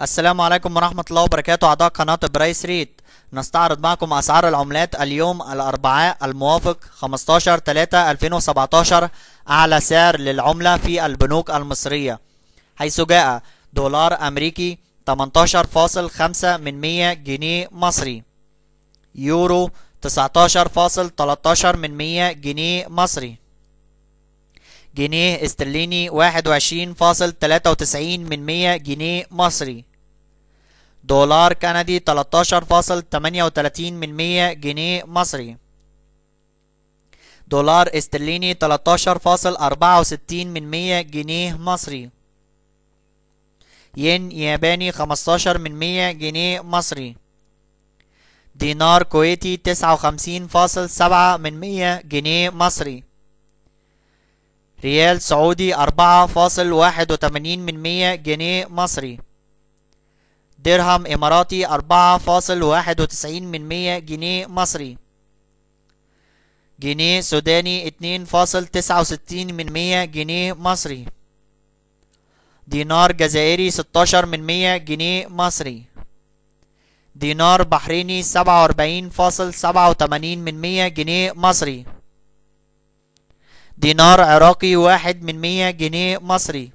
السلام عليكم ورحمة الله وبركاته. أعضاء قناة برايس ريت، نستعرض معكم أسعار العملات اليوم الأربعاء الموافق 15/3/2017. أعلى سعر للعملة في البنوك المصرية، حيث جاء دولار أمريكي 18.5 جنيه مصري، يورو 19.13 جنيه مصري، جنيه استرليني 21.93 جنيه مصري، دولار كندي 13.38 جنيه مصري، دولار استرليني 13.64 جنيه مصري، ين ياباني 15 جنيه مصري، دينار كويتي 59.7 جنيه مصري، ريال سعودي 4.81 جنيه مصري، درهم إماراتي 4.91 جنيه مصري، جنيه سوداني 2.69 جنيه مصري، دينار جزائري 16 جنيه مصري، دينار بحريني 47.87 جنيه مصري، دينار عراقي 1 جنيه مصري،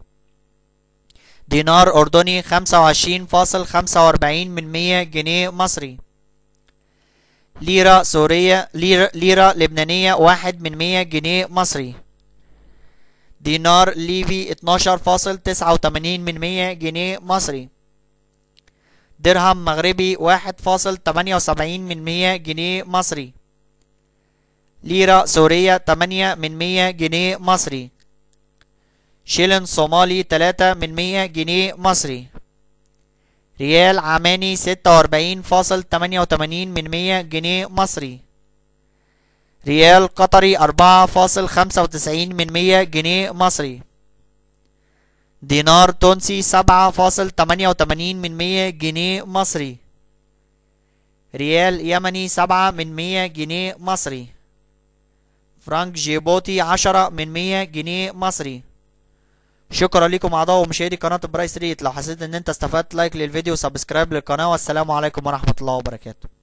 دينار أردني 25.45 جنيه مصري، ليرة سورية ليرة لبنانية 1 جنيه مصري، دينار ليبي 12.89 جنيه مصري، درهم مغربي 1.78 جنيه مصري، ليرة سورية 8 جنيه مصري، شيلن صومالي 3 جنيه مصري، ريال عماني 46.88 جنيه مصري، ريال قطري 4.95 جنيه مصري، دينار تونسي 7.88 جنيه مصري، ريال يمني 7 جنيه مصري، فرنك جيبوتي 10 جنيه مصري. شكرا لكم اعضاء ومشاهدي قناة برايس ريت. لو حسيت ان انت استفدت، لايك للفيديو وسبسكرايب للقناة، والسلام عليكم ورحمة الله وبركاته.